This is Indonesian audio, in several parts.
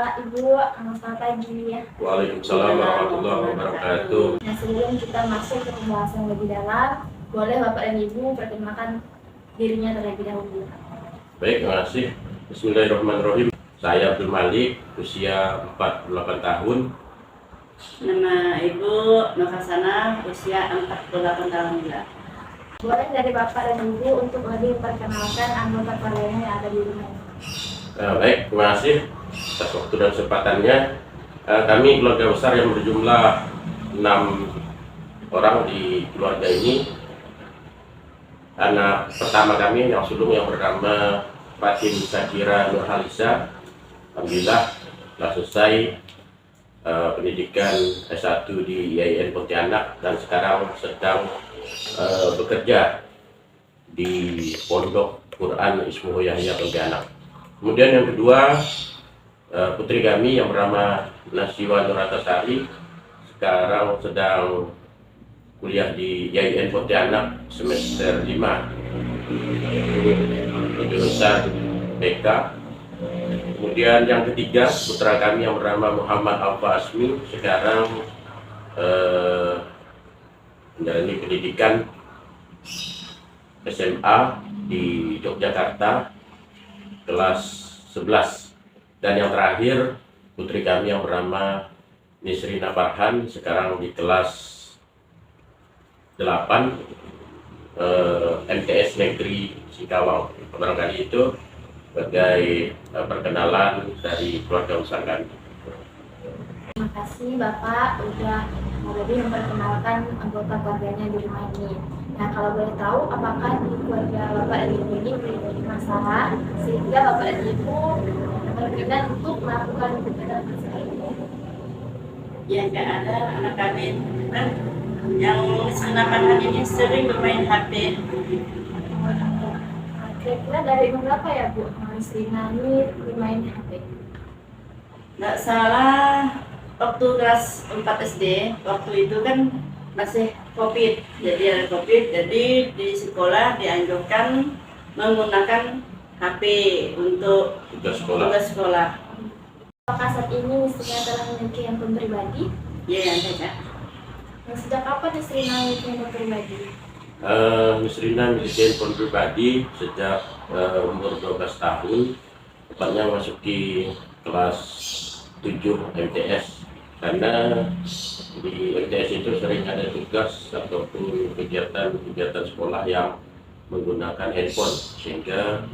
Bapak, Ibu, selamat pagi. Waalaikumsalam warahmatullahi wabarakatuh. Nah, sebelum kita masuk ke pembahasan lebih dalam, boleh Bapak dan Ibu perkenalkan dirinya terlebih dahulu. Baik, terima kasih. Bismillahirrahmanirrahim. Saya Abdul Malik, usia 48 tahun. Nama Ibu Nokasana, usia 48 tahun juga. Boleh dari Bapak dan Ibu untuk lebih memperkenalkan anggota keluarganya yang ada di rumah ini. Baik, terima kasih atas waktu dan kesempatannya. Kami keluarga besar yang berjumlah 6 orang di keluarga ini. Anak pertama kami yang sulung yang bernama Fatin Sakira Nurhalisa, alhamdulillah telah selesai pendidikan S1 di IAIN Pontianak dan sekarang sedang bekerja di Pondok Quran Ismuhu Yahya Pontianak. Kemudian yang kedua, putri kami yang bernama Nasiwa Nuratasari sekarang sedang kuliah di IAIN Pontianak semester 5 jurusan BK. Kemudian yang ketiga, putra kami yang bernama Muhammad Alfa Asmi sekarang menjalani pendidikan SMA di Yogyakarta kelas 11. Dan yang terakhir, putri kami yang bernama Nisrina Farhan sekarang di kelas 8 MTS Negeri Singkawang. Barangkali itu sebagai perkenalan dari keluarga besar kami. Terima kasih Bapak sudah lebih memperkenalkan anggota keluarganya di rumah ini. Nah, kalau boleh tahu, apakah di keluarga Bapak dan Ibu ini memiliki masalah sehingga Bapak dan Ibu berkenan untuk melakukan kegiatan seperti ini? Ya, nggak ada anak kami kan yang senapan ini sering bermain HP. Kira-kira dari umur berapa ya Bu Srina ini bermain HP? Nggak salah, waktu kelas 4 SD, waktu itu kan masih COVID, jadi ada COVID, jadi di sekolah dianjurkan menggunakan HP untuk Tugas sekolah. tugas sekolah. Apakah saat ini istrinya telah memiliki handphone pribadi? Ya, yang ada. Dan sejak kapan istrinya memiliki handphone pribadi? Nisrina memiliki handphone pribadi sejak umur 12 tahun, tepatnya masuki kelas 7 MTS. Karena di MTS itu sering ada tugas ataupun kegiatan sekolah yang menggunakan handphone, sehingga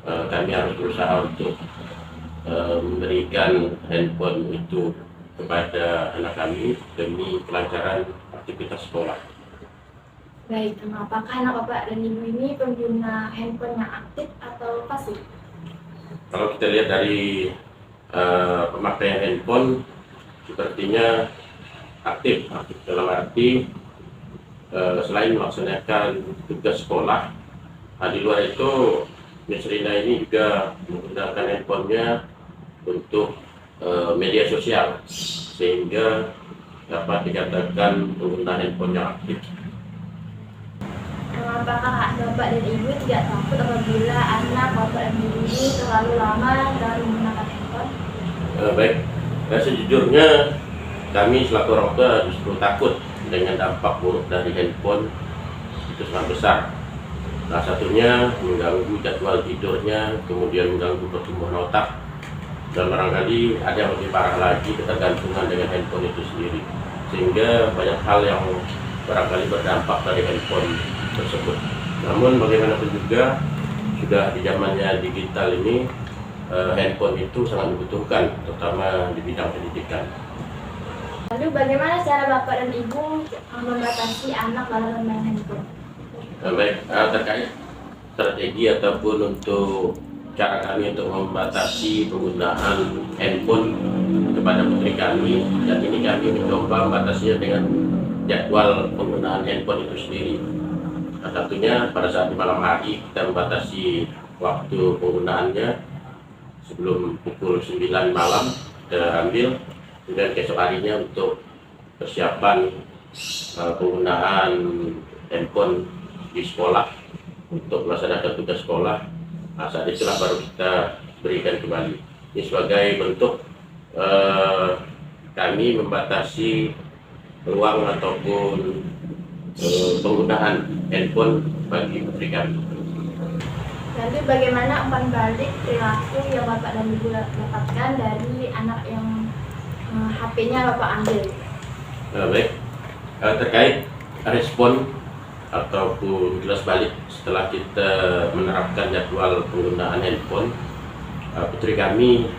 kami harus berusaha untuk memberikan handphone itu kepada anak kami demi kelancaran aktivitas sekolah. Baik, apakah anak Bapak dan Ibu ini pengguna handphone yang aktif atau pasif? Kalau kita lihat dari pemakaian handphone, sepertinya aktif dalam arti selain melaksanakan tugas sekolah, di luar itu Nisrina ini juga menggunakan handphonenya untuk media sosial, sehingga dapat dikatakan pengguna handphone yang aktif. Apakah Bapak dan Ibu tidak takut apabila anak Bapak dan Ibu ini terlalu lama dalam menggunakan handphone? Baik, sejujurnya kami selaku orang tua justru takut dengan dampak buruk dari handphone itu sangat besar. Salah satunya mengganggu jadwal tidurnya, kemudian mengganggu pertumbuhan otak, dan barangkali ada yang lebih parah lagi, ketergantungan dengan handphone itu sendiri, sehingga banyak hal yang barangkali berdampak dari handphone tersebut. Namun bagaimanapun juga, sudah di zamannya digital ini, handphone itu sangat dibutuhkan, terutama di bidang pendidikan. Lalu bagaimana cara Bapak dan Ibu membatasi anak dalam bermain handphone? Baik, terkait strategi ataupun untuk cara kami untuk membatasi penggunaan handphone kepada putri kami, dan ini kami mencoba membatasinya dengan jadwal penggunaan handphone itu sendiri. Nah, tentunya pada saat di malam hari kita membatasi waktu penggunaannya sebelum pukul 9 malam kita ambil, kemudian esok harinya untuk persiapan penggunaan handphone di sekolah untuk melaksanakan tugas sekolah. Nah, saat itulah baru kita berikan kembali. Ini sebagai bentuk kami membatasi ruang ataupun penggunaan handphone bagi putri kami. Nanti bagaimana umpan balik perilaku yang Bapak dan Ibu dapatkan dari anak yang HP-nya Bapak ambil? Baik, terkait respon ataupun kilas balik setelah kita menerapkan jadwal penggunaan handphone, putri kami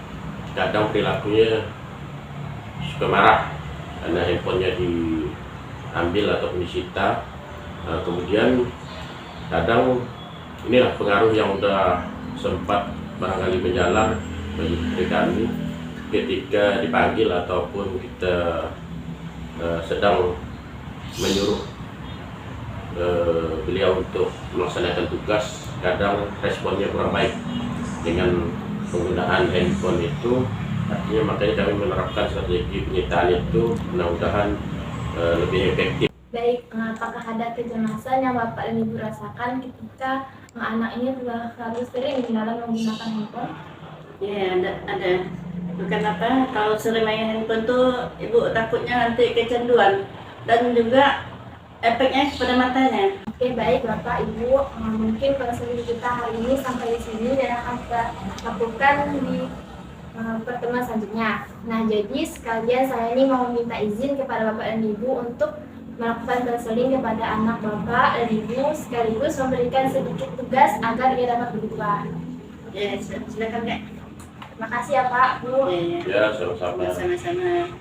kadang perilakunya suka marah karena handphonenya diambil ataupun disita. Kemudian kadang inilah pengaruh yang udah sempat barangkali menjalar bagi putri kami ketika dipanggil ataupun kita sedang menyuruh beliau untuk melaksanakan tugas. Kadang responnya kurang baik dengan penggunaan handphone itu. Artinya makanya kami menerapkan strategi penyitaan itu, mudah-mudahan lebih efektif. Baik, apakah ada kecemasan yang Bapak dan Ibu rasakan ketika anak ini telah selalu sering dalam menggunakan handphone? Ya, ada. Bukan apa, kalau sering main handphone tuh ibu takutnya nanti kecanduan dan juga efeknya kepada matanya. Oke, baik Bapak Ibu, mungkin konseling kita hari ini sampai di sini dan akan kita lakukan di pertemuan selanjutnya. Nah, jadi sekalian saya ini mau minta izin kepada Bapak dan Ibu untuk melakukan konseling kepada anak Bapak dan Ibu sekaligus memberikan sedikit tugas agar ia dapat berubah. Ya, silakan Kak. Terima kasih ya Pak, Bu. Ya, sama-sama. Sama-sama.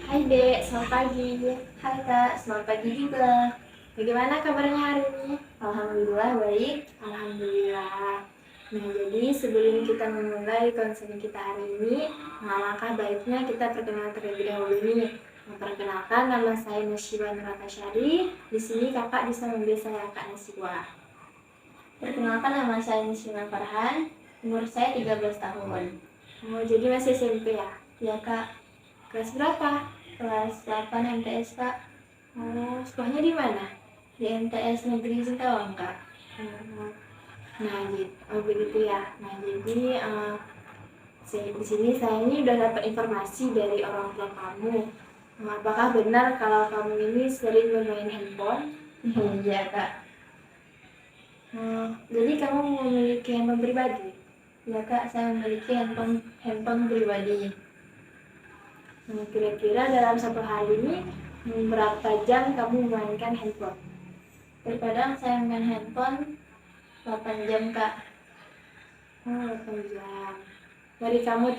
Hai Dek, selamat pagi. Hai Kak, selamat pagi juga. Bagaimana kabarnya hari ini? Alhamdulillah baik. Alhamdulillah. Nah, jadi sebelum kita memulai konseling kita hari ini, alangkah baiknya kita perkenalan terlebih dahulu nih. Memperkenalkan, nama saya Nasyiwa Nuratasyari. Di sini kakak bisa memanggil saya Kak Nasyiwa. Perkenalkan, nama saya Nasyiwa Farhan. Umur saya 13 tahun. Oh, jadi masih SMP ya? Ya Kak. Kelas berapa? Kelas 8 MTS Kak. Oh, sekolahnya di mana? Di MTS Negeri Sintawang Kak. Nah, begitu ya. Nah, jadi di sini saya ini udah dapat informasi dari orang tua kamu. Apakah benar kalau kamu ini sering bermain handphone? Iya Kak. Jadi kamu memiliki handphone pribadi? Ya Kak, saya memiliki handphone pribadi. Kira-kira dalam satu hari ini berapa jam kamu memainkan handphone? Terkadang saya main handphone 8 jam Kak. Oh, 8 jam. Dari kamu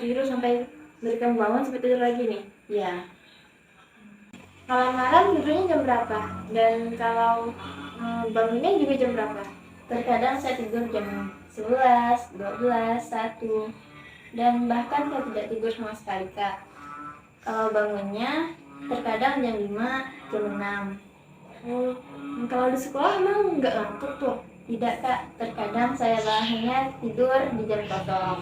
bangun sampai tidur lagi nih? Ya. Kalau malam tidurnya jam berapa? Dan kalau bangunnya juga jam berapa? Terkadang saya tidur jam 11, 12, 1, dan bahkan saya tidak tidur sama sekali Kak. Kalau bangunnya terkadang jam 5, jam 6. Oh, kalau di sekolah emang nggak ngantuk tuh? Tidak Kak, terkadang saya hanya tidur di jam kosong.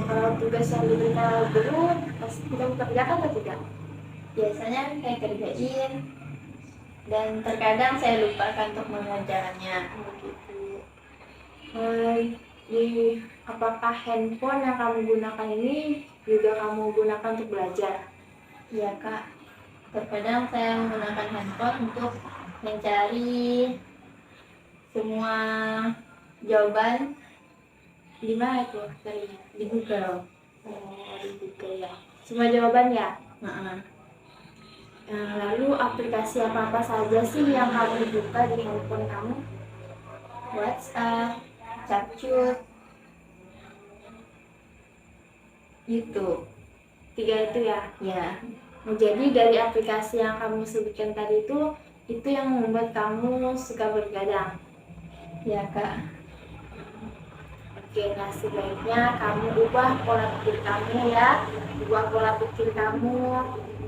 Kalau tugas yang diberikan guru, pasti kita kerjakan atau tidak? Biasanya saya kerjain, dan terkadang saya lupakan untuk mengerjakannya. Apakah handphone yang kamu gunakan ini juga kamu gunakan untuk belajar? Iya Kak, terkadang saya menggunakan handphone untuk mencari semua jawaban. Di mana itu carinya? Di Google. Oh, di Google ya. Semua jawaban ya? Nah, lalu aplikasi apa saja sih yang kamu buka di handphone kamu? WhatsApp, Capcut, YouTube. 3 itu ya? Ya. Nah, jadi dari aplikasi yang kamu sebutkan tadi itu yang membuat kamu suka bergadang? Ya Kak. Oke, nah sebaiknya kamu ubah pola pikir kamu ya,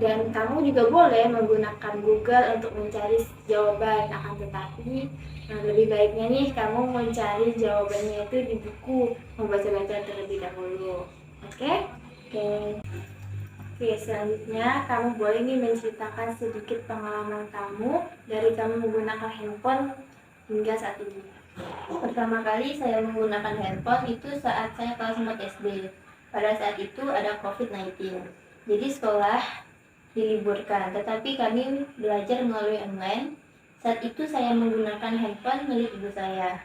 dan kamu juga boleh menggunakan Google untuk mencari jawaban. Akan tetapi lebih baiknya nih kamu mencari jawabannya itu di buku, membaca-baca terlebih dahulu. Oke? Oke, selanjutnya kamu boleh nih menceritakan sedikit pengalaman kamu dari kamu menggunakan handphone hingga saat ini. Pertama kali saya menggunakan handphone itu saat saya kelas 4 SD. Pada saat itu ada COVID-19. Jadi sekolah diliburkan, tetapi kami belajar melalui online. Saat itu saya menggunakan handphone milik ibu saya.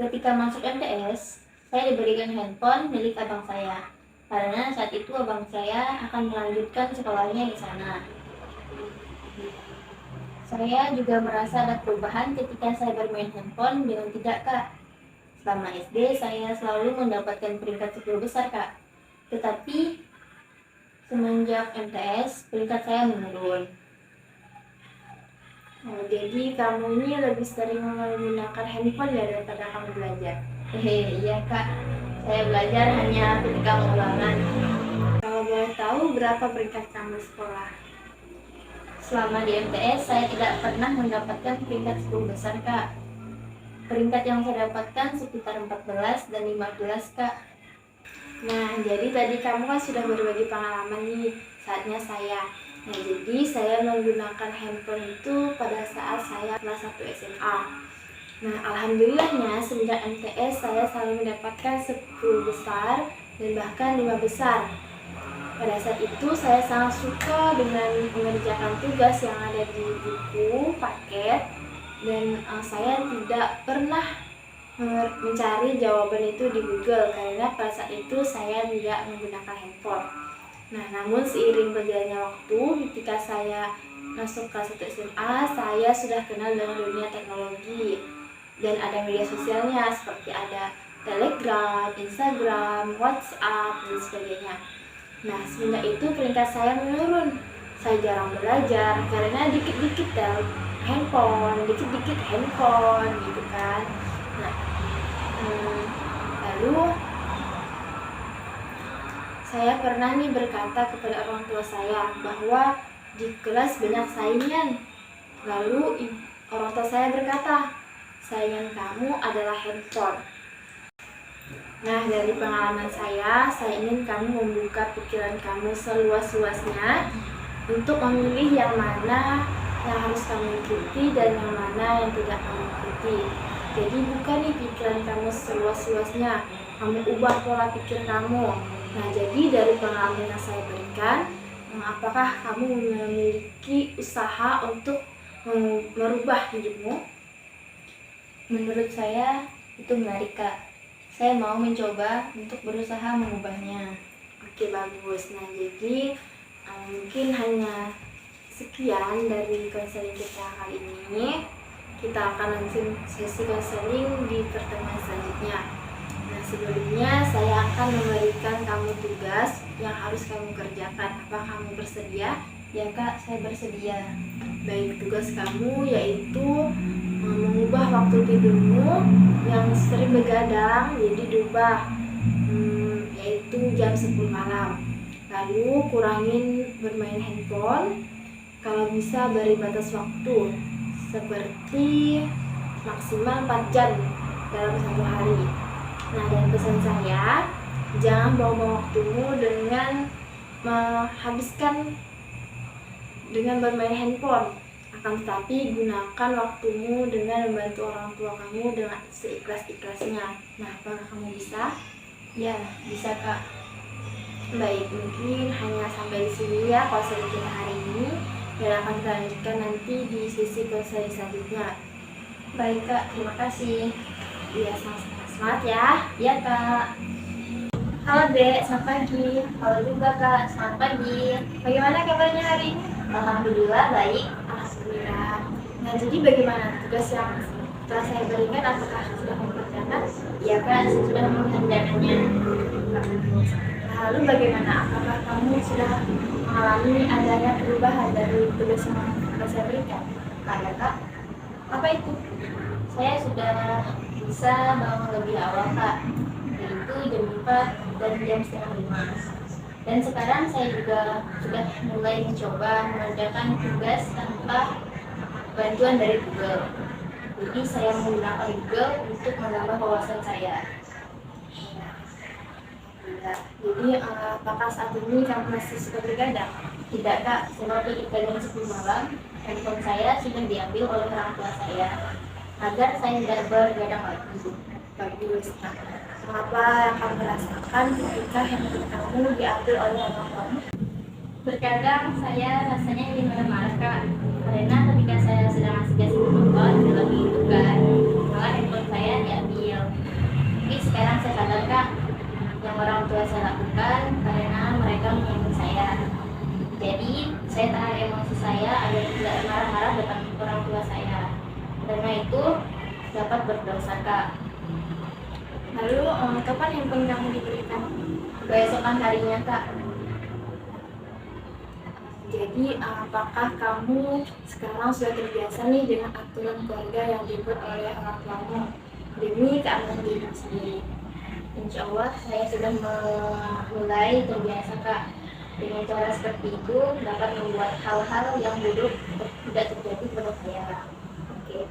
Ketika masuk MTS, saya diberikan handphone milik abang saya, karena saat itu abang saya akan melanjutkan sekolahnya di sana. Saya juga merasa ada perubahan ketika saya bermain handphone dengan tidak, Kak. Selama SD, saya selalu mendapatkan peringkat 10 besar, Kak. Tetapi, semenjak MTS, peringkat saya menurun. Jadi, kamu ini lebih sering menggunakan handphone ya daripada kamu belajar? Iya, Kak. Saya belajar hanya ketika ulangan. Kalau boleh tahu, berapa peringkat kamu sekolah? Selama di MTS, saya tidak pernah mendapatkan peringkat 10 besar, Kak. Peringkat yang saya dapatkan sekitar 14 dan 15, Kak. Nah, jadi tadi kamu kan sudah berbagi pengalaman nih, saatnya saya. Nah, jadi saya menggunakan handphone itu pada saat saya kelas 1 SMA. Nah, alhamdulillahnya semenjak MTS saya selalu mendapatkan 10 besar dan bahkan 5 besar. Pada saat itu saya sangat suka dengan mengerjakan tugas yang ada di buku, paket, dan saya tidak pernah mencari jawaban itu di Google karena pada saat itu saya tidak menggunakan handphone. Nah, namun seiring berjalannya waktu, ketika saya masuk kelas 1 SMA, saya sudah kenal dengan dunia teknologi dan ada media sosialnya seperti ada Telegram, Instagram, WhatsApp, dan sebagainya. Nah, semenjak itu peringkat saya menurun. Saya jarang belajar karena dikit-dikit handphone gitu kan. Nah, lalu saya pernah nih berkata kepada orang tua saya bahwa di kelas banyak saingan. Lalu orang tua saya berkata, saingan kamu adalah handphone. Nah, dari pengalaman saya ingin kamu membuka pikiran kamu seluas-luasnya untuk memilih yang mana yang harus kamu ikuti dan yang mana yang tidak kamu ikuti. Jadi buka nih pikiran kamu seluas-luasnya, kamu ubah pola pikir kamu. Nah, jadi dari pengalaman yang saya berikan, apakah kamu memiliki usaha untuk merubah hidupmu? Menurut saya itu menarik, Kak. Saya mau mencoba untuk berusaha mengubahnya. Oke, bagus. Nah, jadi mungkin hanya sekian dari konseling kita kali ini. Kita akan langsung sesi konseling di pertemuan selanjutnya. Nah, sebelumnya saya akan memberikan kamu tugas yang harus kamu kerjakan. Apa kamu bersedia? Ya, Kak, saya bersedia. Baik, tugas kamu yaitu mengubah waktu tidurmu yang sering begadang jadi diubah yaitu jam 10 malam. Lalu kurangin bermain handphone, kalau bisa beri batas waktu seperti maksimal 4 jam dalam satu hari. Nah, dan pesan saya, jangan buang-buang waktumu dengan menghabiskan dengan bermain handphone. Akan tetapi gunakan waktumu dengan membantu orang tua kamu dengan seikhlas-ikhlasnya. Nah, apakah kamu bisa? Ya, bisa, Kak. Baik, mungkin hanya sampai di sini ya konseling kita hari ini, dan akan kita lanjutkan nanti di sesi konseling selanjutnya. Baik, Kak, terima kasih. Ya, semangat ya. Ya, Kak. Halo, Dek, selamat pagi. Halo juga, Kak, selamat pagi. Bagaimana kabarnya hari ini? Alhamdulillah baik. Alhamdulillah. Nah, jadi bagaimana tugas yang telah saya berikan? Apakah sudah mengerjakan? Ya, Kak, saya sudah mengerjakannya. Lalu bagaimana? Apakah kamu sudah mengalami adanya perubahan dari tugas yang telah saya berikan? Ya, Kak. Apa itu? Saya sudah bisa bangun lebih awal, Kak. Yaitu jam 4 dan jam setengah 5. Dan sekarang saya juga sudah mulai mencoba mengerjakan tugas tanpa bantuan dari Google. Jadi saya menggunakan Google untuk menambah wawasan saya. Jadi apakah saat ini kamu masih suka begadang? Tidak, Kak, seperti jam 10 malam, handphone saya sudah diambil oleh orang tua saya agar saya tidak begadang lagi. Bagus. Apa yang kamu rasakan ketika handphone kamu diambil oleh orang tuamu? Terkadang saya rasanya ingin marah-marah Kak, karena ketika saya sedang asik-asik menonton film itu kan, malah handphone saya diambil. Tapi sekarang saya sadar Kak, yang orang tua saya lakukan karena mereka menyayangi saya. Jadi saya tahan emosi saya agar tidak marah-marah depan orang tua saya. Karena itu dapat berdosa Kak. Lalu kapan handphone kamu diberikan? Keesokan harinya Kak, Jadi apakah kamu sekarang sudah terbiasa nih dengan aturan keluarga yang dibuat oleh orang tuamu demi keamanan diri sendiri? insya Allah saya sudah mulai terbiasa Kak. Dengan cara seperti itu dapat membuat hal-hal yang buruk tidak terjadi pada saya. Oke,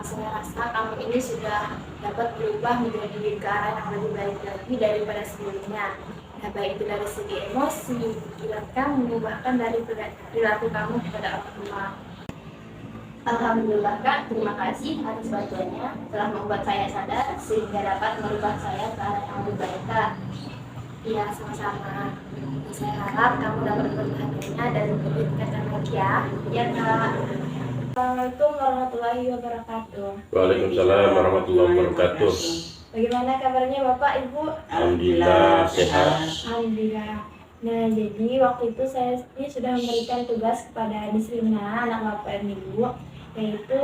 saya rasa kamu ini sudah dapat berubah menjadi ke arah yang lebih baik lagi daripada sebelumnya. Nah, baik itu dari segi emosi, pikiran kamu, bahkan dari perilaku kamu kepada orang tua. Alhamdulillah Kak, terima kasih atas bantuannya telah membuat saya sadar sehingga dapat merubah saya ke arah yang lebih baik Kak. Iya, sama-sama. Saya harap kamu dapat berbahagianya dan lebih tingkatkan lagi ya. Ya, Kak. Assalamualaikum warahmatullahi wabarakatuh. Waalaikumsalam warahmatullahi wabarakatuh. Bagaimana kabarnya Bapak, Ibu? Alhamdulillah sehat. Alhamdulillah. Nah, jadi waktu itu saya ini sudah memberikan tugas kepada Nisrina, anak Bapak dan Ibu, yaitu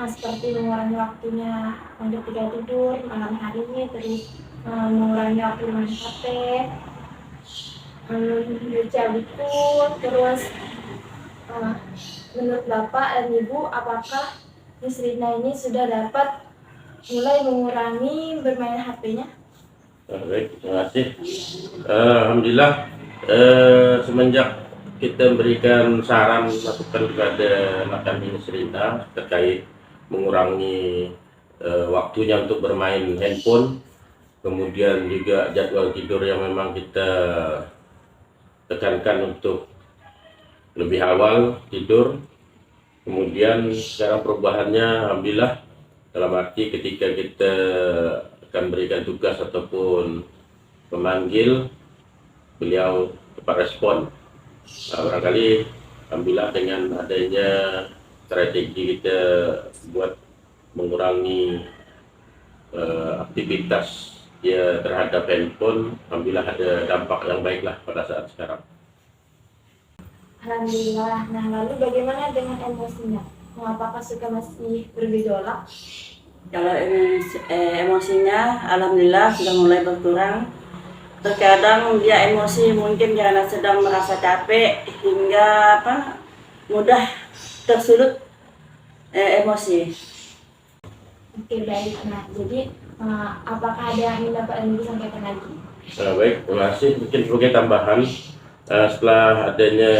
seperti mengurangi waktunya ketika tidur malam harinya, terus mengurangi waktu main HP, baca buku, terus menurut Bapak dan Ibu, apakah Nisrina ini sudah dapat mulai mengurangi bermain HP-nya? Baik, terima kasih. Alhamdulillah, semenjak kita memberikan saran masukan kepada anak kami Nisrina terkait mengurangi waktunya untuk bermain handphone, kemudian juga jadwal tidur yang memang kita tekankan untuk lebih awal tidur. Kemudian sekarang perubahannya alhamdulillah, dalam arti ketika kita akan berikan tugas ataupun memanggil, beliau tepat respon. Barangkali alhamdulillah dengan adanya strategi kita buat mengurangi aktivitas dia terhadap handphone, alhamdulillah ada dampak yang baiklah pada saat sekarang. Alhamdulillah. Nah, lalu bagaimana dengan emosinya? Apakah suka masih bergejolak? Kalau emosinya alhamdulillah sudah mulai berkurang. Terkadang dia emosi mungkin karena sedang merasa capek hingga mudah tersulut emosi. Oke, baik. Nah, jadi apakah ada yang ingin Bapak Ibu sampaikan lagi? Baik, terima kasih. Mungkin sebagai tambahan, setelah adanya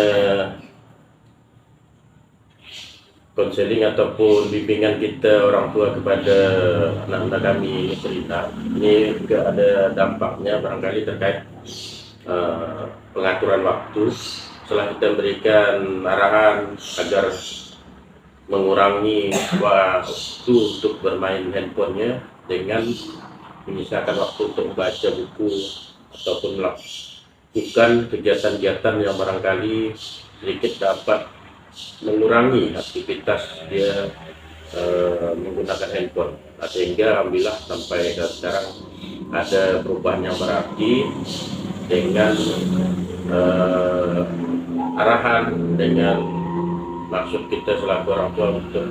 konseling ataupun bimbingan kita orang tua kepada anak-anak kami Nisrina, ini juga ada dampaknya barangkali terkait pengaturan waktu. Setelah kita berikan arahan agar mengurangi waktu untuk bermain handphonenya dengan menyisakan waktu untuk membaca buku ataupun melakukan kegiatan-kegiatan yang barangkali sedikit dapat mengurangi aktivitas dia menggunakan handphone. Sehingga alhamdulillah sampai sekarang ada perubahan yang berarti dengan arahan, dengan maksud kita selaku orang tua untuk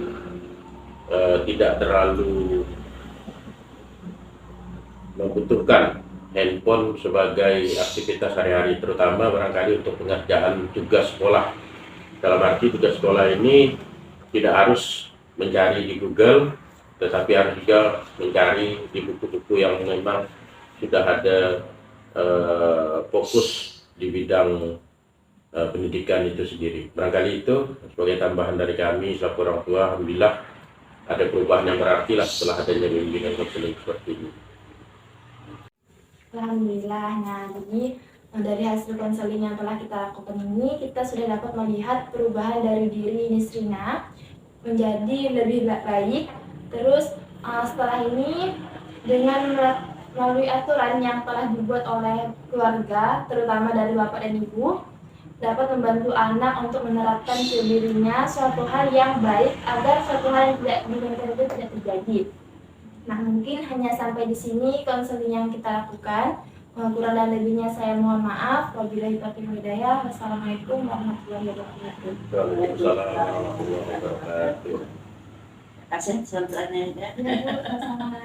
tidak terlalu membutuhkan handphone sebagai aktivitas sehari-hari, terutama barangkali untuk pengerjaan tugas sekolah. Dalam arti tugas sekolah ini tidak harus mencari di Google, tetapi harus juga mencari di buku-buku yang memang sudah ada fokus di bidang pendidikan itu sendiri. Barangkali itu sebagai tambahan dari kami selaku orang tua, alhamdulillah ada perubahan yang berarti lah setelah adanya bimbingan konseling seperti ini. Alhamdulillah. Nah, jadi dari hasil konseling yang telah kita lakukan ini, kita sudah dapat melihat perubahan dari diri Nisrina menjadi lebih baik. Terus setelah ini dengan melalui aturan yang telah dibuat oleh keluarga, terutama dari bapak dan ibu, dapat membantu anak untuk menerapkan ke dirinya suatu hal yang baik agar suatu hal yang tidak diinginkan itu tidak terjadi. Nah, mungkin hanya sampai di sini konseling yang kita lakukan. Kurang dan lebihnya saya mohon maaf. Wabillahi taufiq wal hidayah. Wassalamualaikum warahmatullahi wabarakatuh. Waalaikumsalam warahmatullahi wabarakatuh. Kasih contohnya ya. Ya, Bu, sama-sama.